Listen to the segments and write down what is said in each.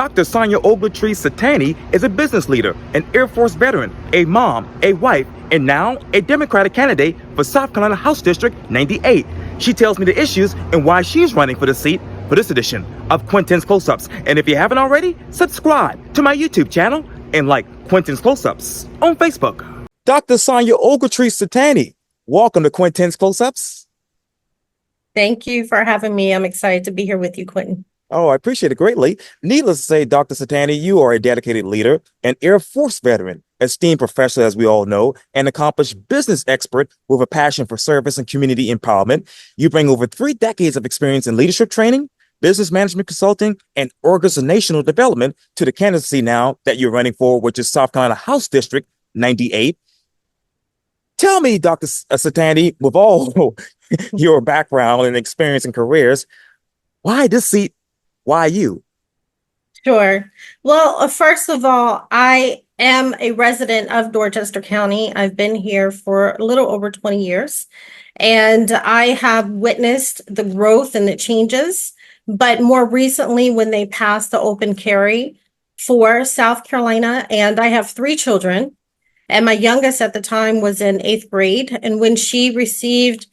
Dr. Sonja Ogletree-Satani is a business leader, an Air Force veteran, a mom, a wife, and now a Democratic candidate for South Carolina House District 98. She tells me the issues and why she's running for the seat for this edition of Quintin's Close-Ups. And if you haven't already, subscribe to my YouTube channel and like Quintin's Close-Ups on Facebook. Dr. Sonja Ogletree-Satani, welcome to Quintin's Close-Ups. Thank you for having me. I'm excited to be here with you, Quintin. Oh, I appreciate it greatly. Needless to say, Dr. Satani, you are a dedicated leader, an Air Force veteran, esteemed professional, as we all know, an accomplished business expert with a passion for service and community empowerment. You bring over 3 decades of experience in leadership training, business management consulting, and organizational development to the candidacy now that you're running for, which is South Carolina House District 98. Tell me, Dr. Satani, with all your background and experience and careers, why this seat? Why you? Sure. Well, first of all, I am a resident of Dorchester County. I've been here for a little over 20 years, and I have witnessed the growth and the changes. But more recently, when they passed the open carry for South Carolina, and I have 3 children, and my youngest at the time was in 8th grade. And when she received,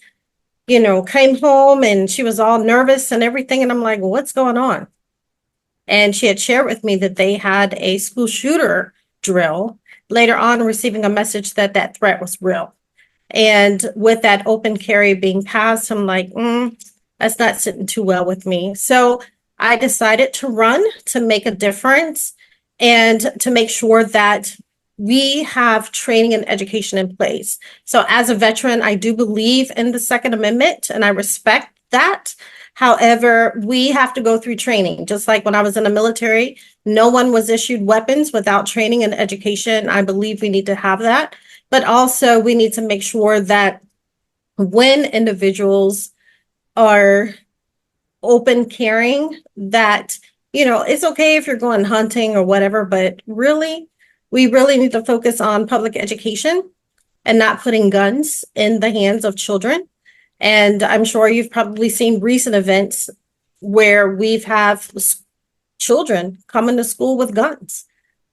came home and she was all nervous and everything. And I'm like, what's going on? And she had shared with me that they had a school shooter drill, later on receiving a message that that threat was real. And with that open carry being passed, I'm like, that's not sitting too well with me. So I decided to run to make a difference and to make sure that we have training and education in place. So as a veteran, I do believe in the Second Amendment and I respect that. However, we have to go through training. Just like when I was in the military, no one was issued weapons without training and education. I believe we need to have that. But also we need to make sure that when individuals are open carrying, that, it's okay if you're going hunting or whatever, but we really need to focus on public education and not putting guns in the hands of children. And I'm sure you've probably seen recent events where we've have children coming to school with guns.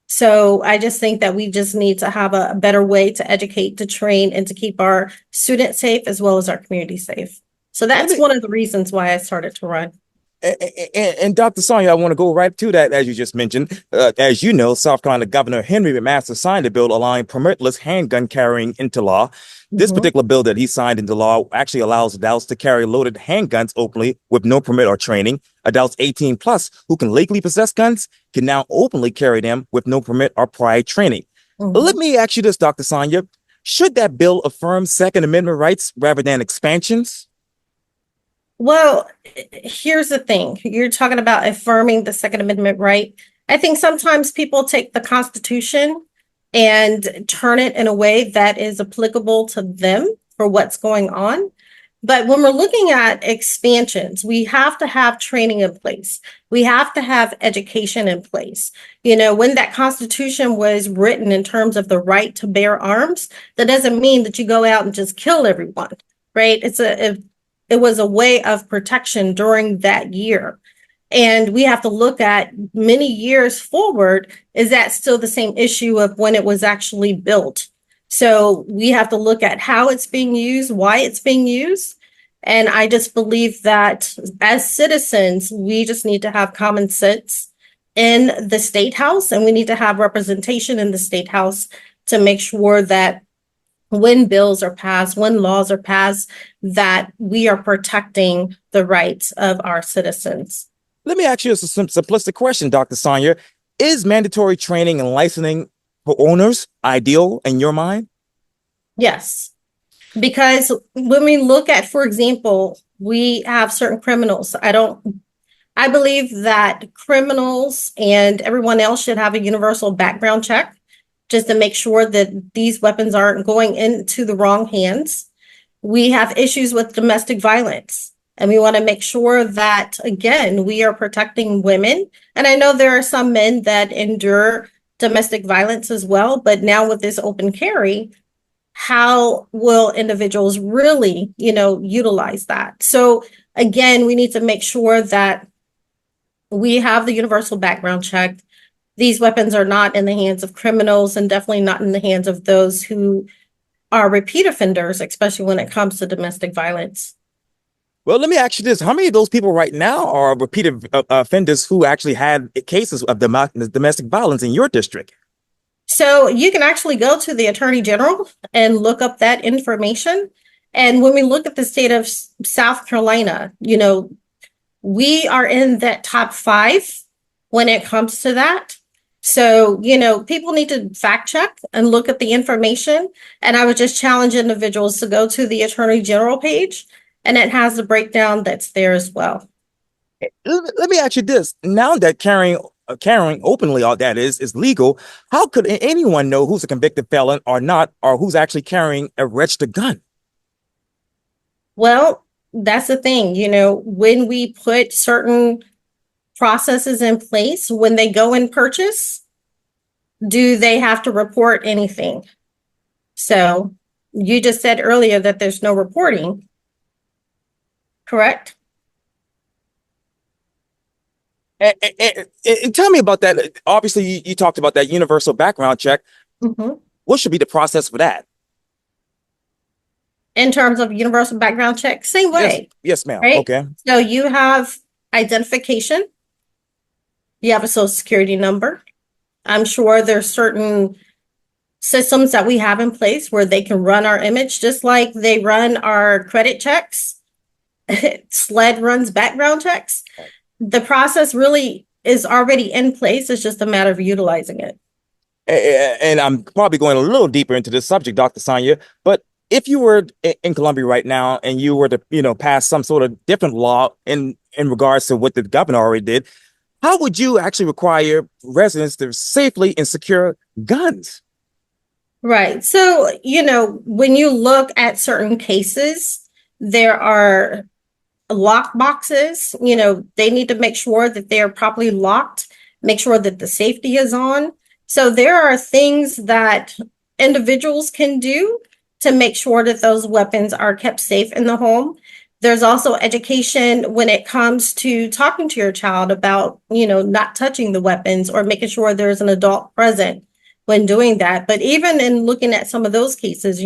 So I just think that we just need to have a better way to educate, to train, and to keep our students safe as well as our community safe. So that's one of the reasons why I started to run. And Dr. Sonja, I want to go right to that, as you just mentioned. As you know, South Carolina Governor Henry McMaster signed a bill allowing permitless handgun carrying into law. This particular bill that he signed into law actually allows adults to carry loaded handguns openly with no permit or training. Adults 18 plus who can legally possess guns can now openly carry them with no permit or prior training. Let me ask you this, Dr. Sonja. Should that bill affirm Second Amendment rights rather than expansions? Well, here's the thing. You're talking about affirming the Second Amendment right. I think sometimes people take the Constitution and turn it in a way that is applicable to them for what's going on. But when we're looking at expansions, we have to have training in place. We have to have education in place. When that Constitution was written in terms of the right to bear arms, that doesn't mean that you go out and just kill everyone, right? It was a way of protection during that year. And we have to look at many years forward. Is that still the same issue of when it was actually built? So we have to look at how it's being used, why it's being used. And I just believe that as citizens, we just need to have common sense in the State House, and we need to have representation in the State House to make sure that when bills are passed, when laws are passed, that we are protecting the rights of our citizens. Let me ask you a simplistic question, Dr. Sonja. Is mandatory training and licensing for owners ideal in your mind? Yes, because when we look at, for example, we have certain criminals. I believe that criminals and everyone else should have a universal background check, just to make sure that these weapons aren't going into the wrong hands. We have issues with domestic violence, and we want to make sure that, again, we are protecting women. And I know there are some men that endure domestic violence as well, but now with this open carry, how will individuals really, utilize that? So again, we need to make sure that we have the universal background check. These weapons are not in the hands of criminals and definitely not in the hands of those who are repeat offenders, especially when it comes to domestic violence. Well, let me ask you this. How many of those people right now are repeated offenders who actually had cases of domestic violence in your district? So you can actually go to the Attorney General and look up that information. And when we look at the state of South Carolina, we are in that top 5 when it comes to that. So, people need to fact check and look at the information. And I would just challenge individuals to go to the Attorney General page, and it has the breakdown that's there as well. Let me ask you this. Now that carrying openly all that is legal, how could anyone know who's a convicted felon or not, or who's actually carrying a registered gun? Well, that's the thing, when we put certain processes in place, when they go and purchase, do they have to report anything? So you just said earlier that there's no reporting, correct? And tell me about that. Obviously, you talked about that universal background check. Mhm. What should be the process for that? In terms of universal background check, same Yes, way, yes, ma'am. right? Okay. So you have identification, you have a social security number. I'm sure there's certain systems that we have in place where they can run our image just like they run our credit checks. SLED runs background checks. The process really is already in place. It's just a matter of utilizing it. And I'm probably going a little deeper into this subject, Dr. Sonja, but if you were in Colombia right now and you were to, pass some sort of different law in regards to what the governor already did, how would you actually require residents to safely and secure guns? Right. So, when you look at certain cases, there are lock boxes. They need to make sure that they are properly locked, make sure that the safety is on. So there are things that individuals can do to make sure that those weapons are kept safe in the home. There's also education when it comes to talking to your child about, not touching the weapons or making sure there's an adult present when doing that. But even in looking at some of those cases,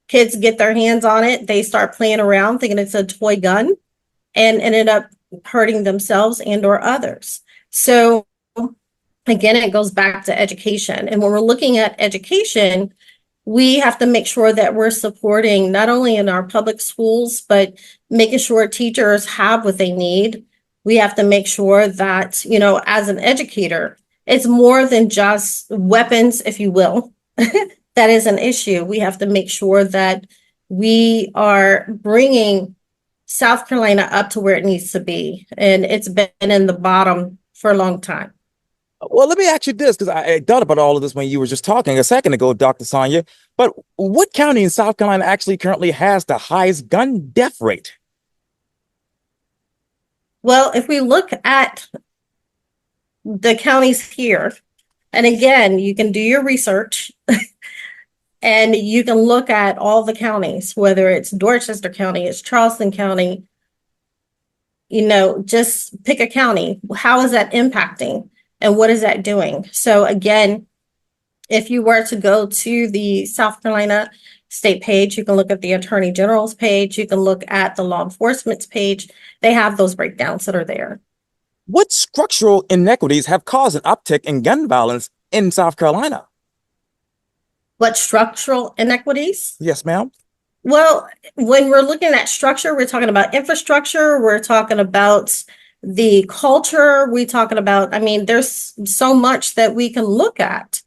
kids get their hands on it, they start playing around thinking it's a toy gun and ended up hurting themselves and or others. So again, it goes back to education. And when we're looking at education, we have to make sure that we're supporting not only in our public schools, but making sure teachers have what they need. We have to make sure that, as an educator, it's more than just weapons, if you will. That is an issue. We have to make sure that we are bringing South Carolina up to where it needs to be. And it's been in the bottom for a long time. Well, let me ask you this, because I thought about all of this when you were just talking a second ago, Dr. Sonja. But what county in South Carolina actually currently has the highest gun death rate? Well, if we look at the counties here, and again, you can do your research and you can look at all the counties, whether it's Dorchester County, it's Charleston County, just pick a county. How is that impacting and what is that doing? So again, if you were to go to the South Carolina state page, you can look at the Attorney General's page, you can look at the law enforcement's page. They have those breakdowns that are there. What structural inequities have caused an uptick in gun violence in South Carolina? What structural inequities? Yes, ma'am. Well, when we're looking at structure, we're talking about infrastructure, we're talking about the culture, we're talking about, there's so much that we can look at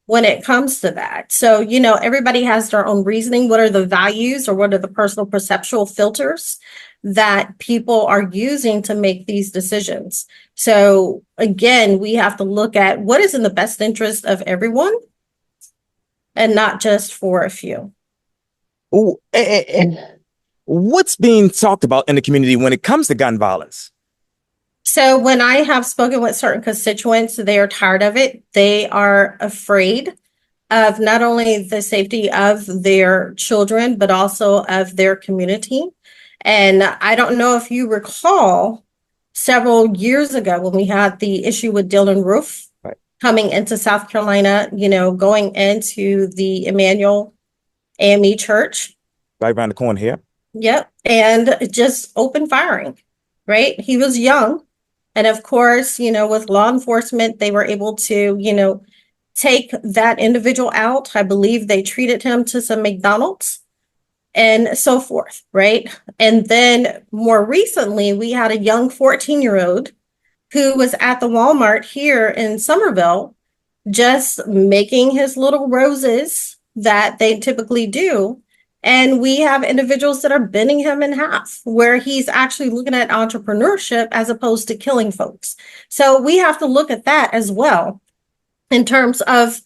when it comes to that. So, everybody has their own reasoning. What are the values or what are the personal perceptual filters that people are using to make these decisions? So again, we have to look at what is in the best interest of everyone and not just for a few. Ooh, what's being talked about in the community when it comes to gun violence? So when I have spoken with certain constituents, they are tired of it. They are afraid of not only the safety of their children, but also of their community. And I don't know if you recall several years ago when we had the issue with Dylan Roof Right. coming into South Carolina, going into the Emmanuel AME Church. Right around the corner here. Yep. And just open firing, right? He was young. And of course, with law enforcement, they were able to, take that individual out. I believe they treated him to some McDonald's and so forth, right? And then more recently, we had a young 14-year-old who was at the Walmart here in Somerville, just making his little roses that they typically do. And we have individuals that are bending him in half, where he's actually looking at entrepreneurship as opposed to killing folks. So we have to look at that as well in terms of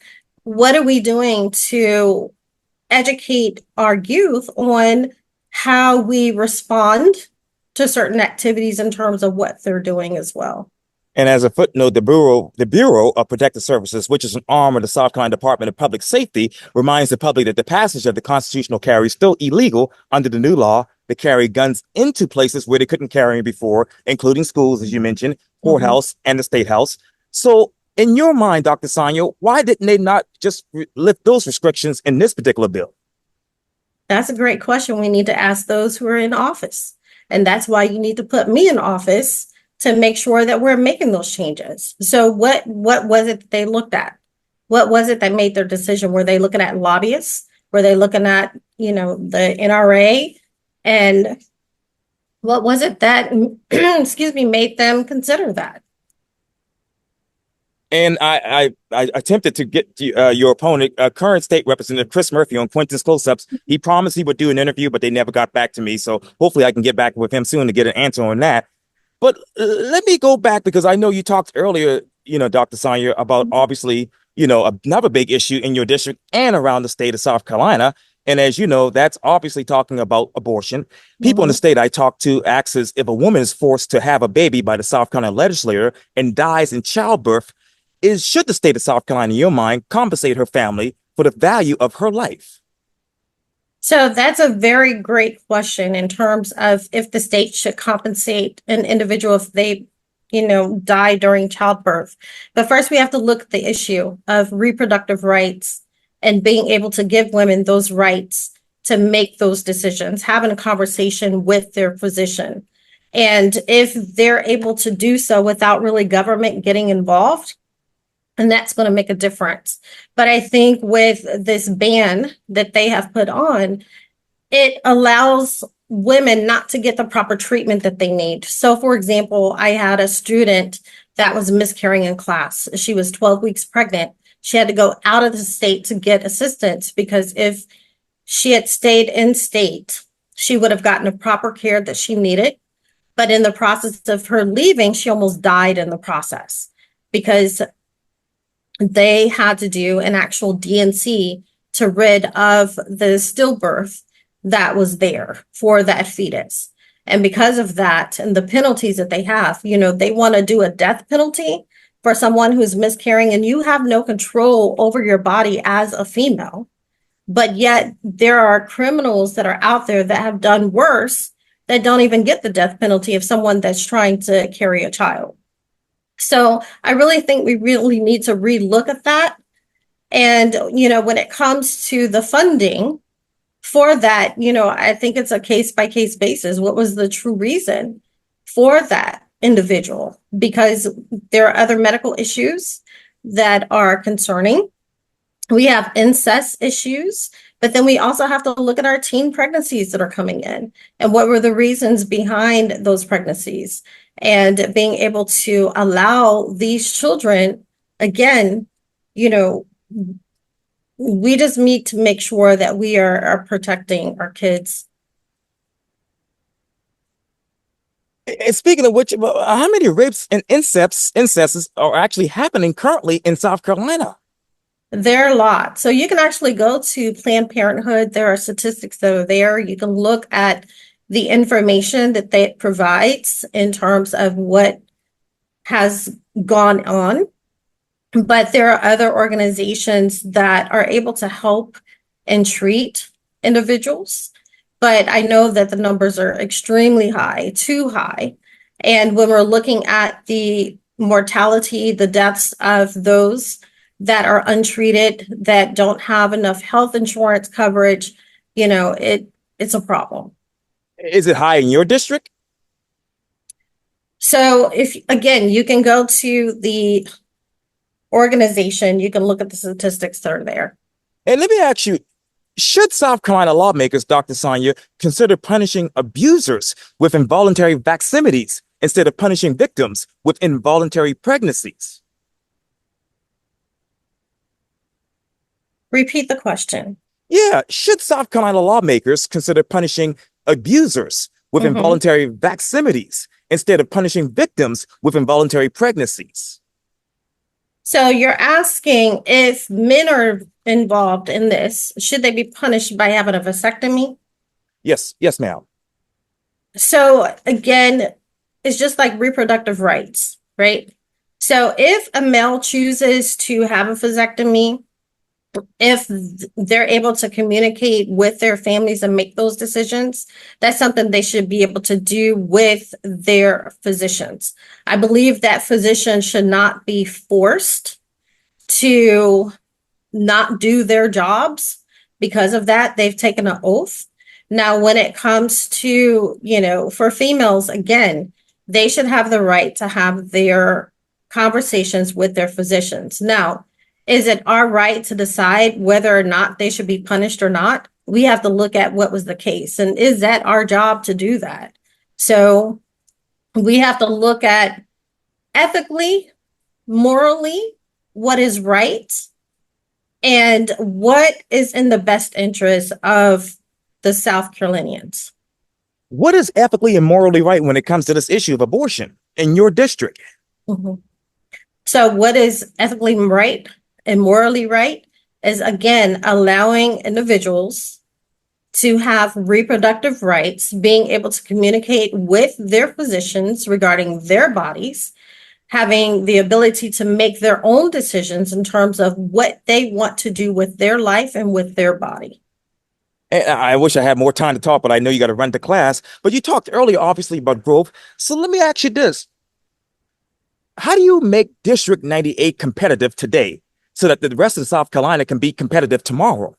what are we doing to educate our youth on how we respond to certain activities in terms of what they're doing as well. And as a footnote, the Bureau of Protective Services, which is an arm of the South Carolina Department of Public Safety, reminds the public that the passage of the constitutional carry is still illegal under the new law to carry guns into places where they couldn't carry them before, including schools, as you mentioned, courthouse, and the state house. So in your mind, Dr. Sonja, why didn't they not just lift those restrictions in this particular bill? That's a great question. We need to ask those who are in office. And that's why you need to put me in office to make sure that we're making those changes. So what was it that they looked at? What was it that made their decision? Were they looking at lobbyists? Were they looking at, the NRA? And what was it that, excuse me, made them consider that? And I attempted to get your opponent, current state representative Chris Murphy, on Quintin's close-ups. He promised he would do an interview, but they never got back to me. So hopefully I can get back with him soon to get an answer on that. But let me go back, because I know you talked earlier, Dr. Sonja, about obviously, another big issue in your district and around the state of South Carolina. And as you know, that's obviously talking about abortion. People in the state I talked to ask us, if a woman is forced to have a baby by the South Carolina legislature and dies in childbirth, should the state of South Carolina, in your mind, compensate her family for the value of her life? So that's a very great question in terms of if the state should compensate an individual if they, die during childbirth. But first, we have to look at the issue of reproductive rights and being able to give women those rights to make those decisions, having a conversation with their physician. And if they're able to do so without really government getting involved, and that's going to make a difference. But I think with this ban that they have put on, it allows women not to get the proper treatment that they need. So, for example, I had a student that was miscarrying in class. She was 12 weeks pregnant. She had to go out of the state to get assistance, because if she had stayed in state, she would have gotten the proper care that she needed. But in the process of her leaving, she almost died in the process, because they had to do an actual DNC to rid of the stillbirth that was there for that fetus. And because of that and the penalties that they have, they want to do a death penalty for someone who's miscarrying, and you have no control over your body as a female. But yet there are criminals that are out there that have done worse that don't even get the death penalty of someone that's trying to carry a child. So I really think we really need to relook at that. And, when it comes to the funding for that, I think it's a case by case basis. What was the true reason for that individual? Because there are other medical issues that are concerning. We have incest issues, but then we also have to look at our teen pregnancies that are coming in and what were the reasons behind those pregnancies, and being able to allow these children, again, we just need to make sure that we are protecting our kids. And speaking of which, how many rapes and incests are actually happening currently in South Carolina? There are a lot. So you can actually go to Planned Parenthood. There are statistics that are there. You can look at the information that they provides in terms of what has gone on. But there are other organizations that are able to help and treat individuals. But I know that the numbers are extremely high, too high. And when we're looking at the mortality, the deaths of those that are untreated, that don't have enough health insurance coverage, it's a problem. Is it high in your district? So if, again, you can go to the organization, you can look at the statistics that are there. And let me ask you, should South Carolina lawmakers, Dr. Sonja, consider punishing abusers with involuntary vaccinities instead of punishing victims with involuntary pregnancies? Repeat the question. Yeah, should South Carolina lawmakers consider punishing abusers with Mhm. involuntary vaccinities instead of punishing victims with involuntary pregnancies? So you're asking if men are involved in this, should they be punished by having a vasectomy? Yes, yes, ma'am. So again, it's just like reproductive rights, right? So if a male chooses to have a vasectomy, if they're able to communicate with their families and make those decisions, that's something they should be able to do with their physicians. I believe that physicians should not be forced to not do their jobs because of that. They've taken an oath. Now, when it comes to, for females, again, they should have the right to have their conversations with their physicians. Now, is it our right to decide whether or not they should be punished or not? We have to look at what was the case. And is that our job to do that? So we have to look at ethically, morally, what is right and what is in the best interest of the South Carolinians. What is ethically and morally right when it comes to this issue of abortion in your district? Mhm. So, what is ethically right and morally right is, again, allowing individuals to have reproductive rights, being able to communicate with their physicians regarding their bodies, having the ability to make their own decisions in terms of what they want to do with their life and with their body. And I wish I had more time to talk, but I know you got to run to class. But you talked earlier, obviously, about growth. So let me ask you this. How do you make District 98 competitive today so that the rest of South Carolina can be competitive tomorrow?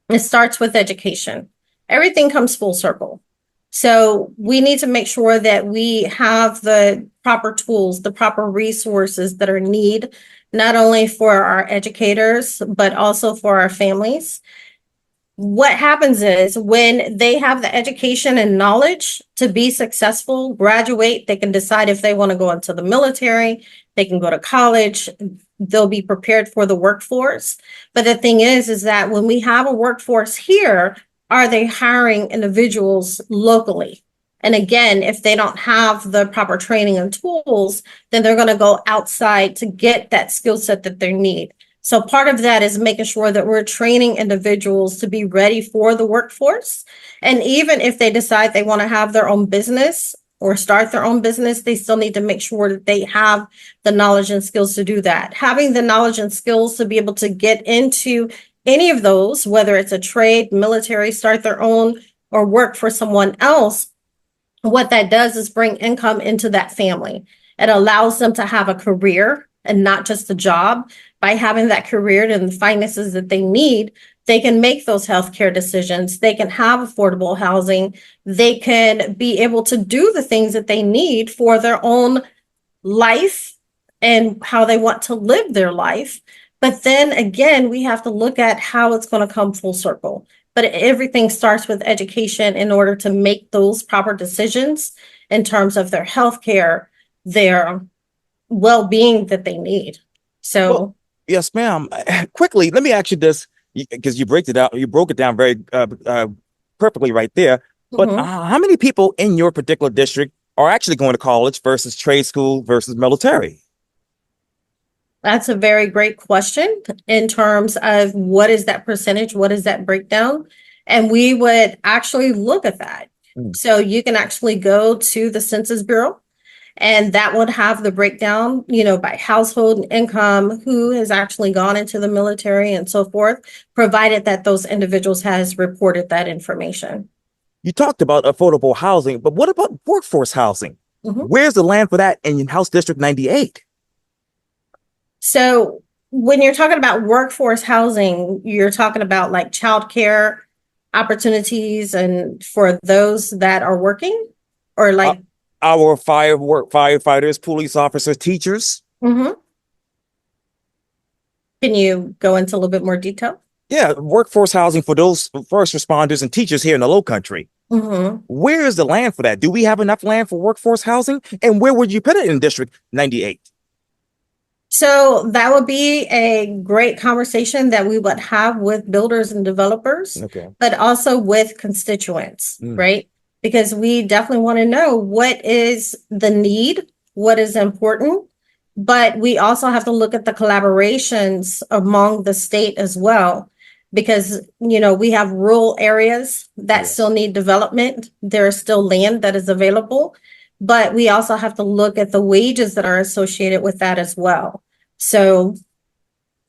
It starts with education. Everything comes full circle. So we need to make sure that we have the proper tools, the proper resources that are needed, not only for our educators, but also for our families. What happens is when they have the education and knowledge to be successful, graduate, they can decide if they want to go into the military, they can go to college, they'll be prepared for the workforce. But the thing is that when we have a workforce here, are they hiring individuals locally? And again, if they don't have the proper training and tools, then they're going to go outside to get that skill set that they need. So part of that is making sure that we're training individuals to be ready for the workforce. And even if they decide they want to have their own business or start their own business, they still need to make sure that they have the knowledge and skills to do that. Having the knowledge and skills to be able to get into any of those, whether it's a trade, military, start their own, or work for someone else, what that does is bring income into that family. It allows them to have a career and not just a job. By having that career and the finances that they need, they can make those healthcare decisions. They can have affordable housing. They can be able to do the things that they need for their own life and how they want to live their life. But then again, we have to look at how it's going to come full circle. But everything starts with education in order to make those proper decisions in terms of their healthcare, their well-being that they need. Well, So, yes, ma'am. Quickly, let me ask you this because you broke it down very perfectly right there. But mhm. how many people in your particular district are actually going to college versus trade school versus military? That's a very great question in terms of what is that percentage, what is that breakdown? And we would actually look at that. Mm. So you can actually go to the Census Bureau and that would have the breakdown, by household and income, who has actually gone into the military and so forth, provided that those individuals has reported that information. You talked about affordable housing, but what about workforce housing? Mhm. Where's the land for that in House District 98? So when you're talking about workforce housing, you're talking about like childcare opportunities and for those that are working or Uh, like, our firefighters, police officers, teachers. mhm. Can you go into a little bit more detail? Yeah, workforce housing for those first responders and teachers here in the Low Country. Mhm. Where is the land for that? Do we have enough land for workforce housing? And where would you put it in District 98? So that would be a great conversation that we would have with builders and developers, Okay. but also with constituents, Mm, right? Because we definitely want to know what is the need, what is important, but we also have to look at the collaborations among the state as well. Because, we have rural areas that still yes. need development. There is still land that is available, but we also have to look at the wages that are associated with that as well. So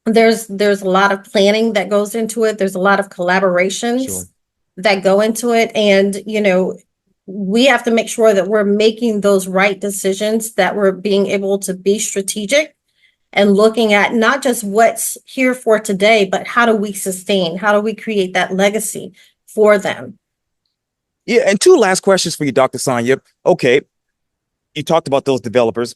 there's a lot of planning that goes into it. There's a lot of Sure. collaborations that go into it. And, we have to make sure that we're making those right decisions, that we're being able to be strategic and looking at not just what's here for today, but how do we sustain? How do we create that legacy for them? Yeah, and two last questions for you, Dr. Sonja. Okay, you talked about those developers.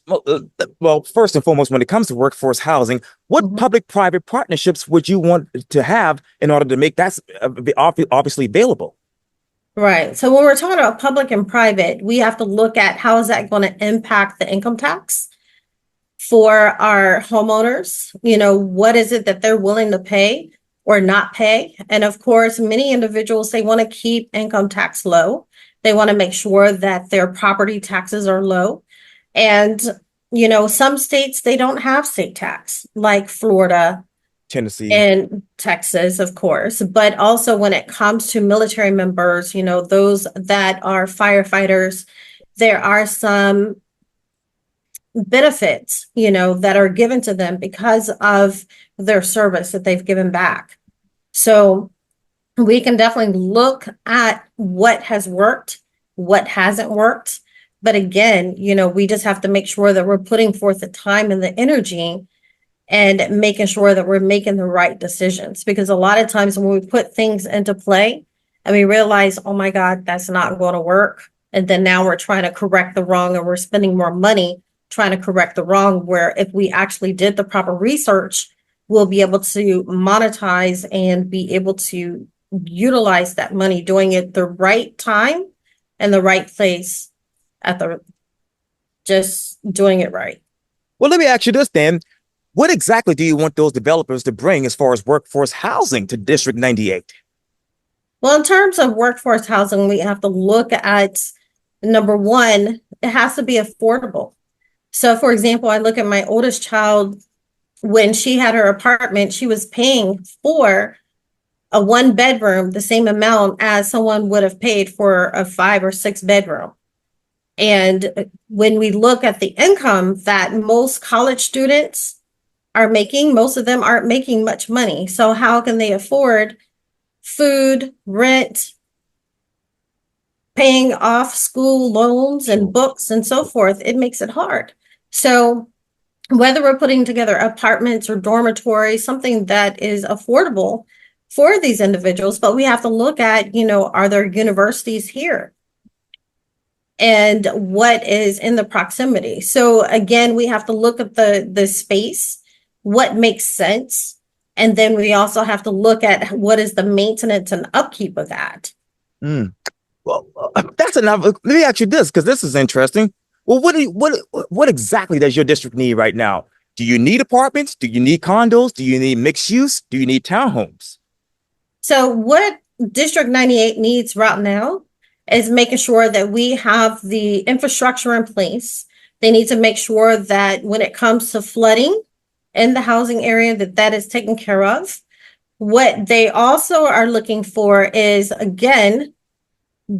Well, first and foremost, when it comes to workforce housing, what Mhm. public-private partnerships would you want to have in order to make that obviously available? Right. So when we're talking about public and private, we have to look at how is that going to impact the income tax for our homeowners. What is it that they're willing to pay or not pay? And of course, many individuals, they want to keep income tax low. They want to make sure that their property taxes are low. And, some states, they don't have state tax, like Florida Tennessee. and Texas, of course. But also when it comes to military members, those that are firefighters, there are some benefits, that are given to them because of their service that they've given back. So we can definitely look at what has worked, what hasn't worked. But again, we just have to make sure that we're putting forth the time and the energy and making sure that we're making the right decisions. Because a lot of times when we put things into play and we realize, oh my God, that's not going to work. And then now we're trying to correct the wrong and we're spending more money trying to correct the wrong. Where if we actually did the proper research, we'll be able to monetize and be able to utilize that money doing it the right time and the right place at the just doing it right. Well, let me ask you this then. What exactly do you want those developers to bring as far as workforce housing to District 98? Well, in terms of workforce housing, we have to look at number one, it has to be affordable. So, for example, I look at my oldest child. When she had her apartment, she was paying for a one bedroom the same amount as someone would have paid for a 5 or 6 bedroom. And when we look at the income that most college students are making, most of them aren't making much money. So, how can they afford food, rent, paying off school loans and Sure. books and so forth? It makes it hard. So, whether we're putting together apartments or dormitories, something that is affordable for these individuals, but we have to look at, are there universities here? And what is in the proximity? So again, we have to look at the space, what makes sense, and then we also have to look at what is the maintenance and upkeep of that. Mm. Well, that's enough. Let me ask you this, because this is interesting. Well, what exactly does your district need right now? Do you need apartments? Do you need condos? Do you need mixed use? Do you need townhomes? So what District 98 needs right now is making sure that we have the infrastructure in place. They need to make sure that when it comes to flooding in the housing area, that that is taken care of. What they also are looking for is, again,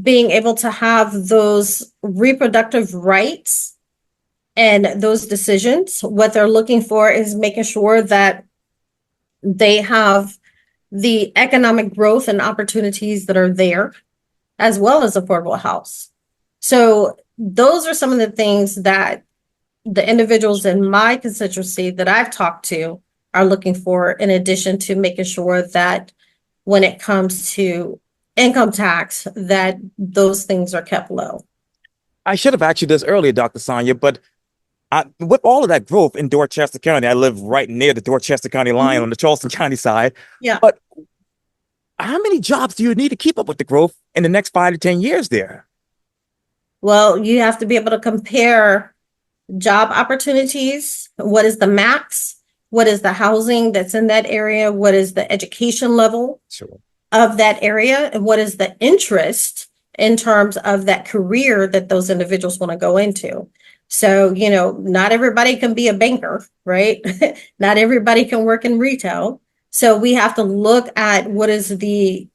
being able to have those reproductive rights and those decisions. What they're looking for is making sure that they have the economic growth and opportunities that are there, as well as affordable house. So those are some of the things that the individuals in my constituency that I've talked to are looking for, in addition to making sure that when it comes to income tax, that those things are kept low. I should have asked you this earlier, Dr. Sonja, but with all of that growth in Dorchester County, I live right near the Dorchester County line Mhm. on the Charleston County side. Yeah. But how many jobs do you need to keep up with the growth in the next 5 to 10 years there? Well, you have to be able to compare job opportunities. What is the max? What is the housing that's in that area? What is the education level Sure. of that area? And what is the interest in terms of that career that those individuals want to go into? So, not everybody can be a banker, right? Not everybody can work in retail. So we have to look at what is the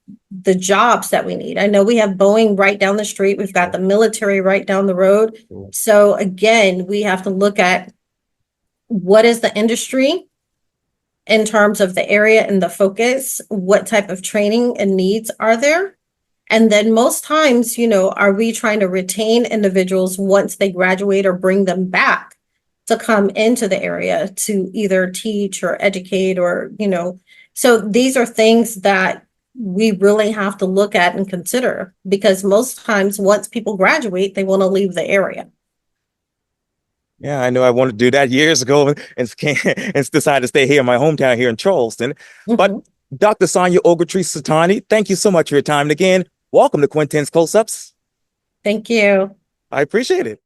jobs that we need. I know we have Boeing right down the street. We've got Sure. the military right down the road. Sure. So again, we have to look at what is the industry in terms of the area and the focus, what type of training and needs are there? And then most times, are we trying to retain individuals once they graduate or bring them back to come into the area to either teach or educate so these are things that we really have to look at and consider because most times once people graduate, they want to leave the area. Yeah, I know I wanted to do that years ago and and decided to stay here in my hometown here in Charleston. But Mhm. Dr. Sonja Ogletree-Satani, thank you so much for your time. And again, welcome to Quintin's Close-Ups. Thank you. I appreciate it.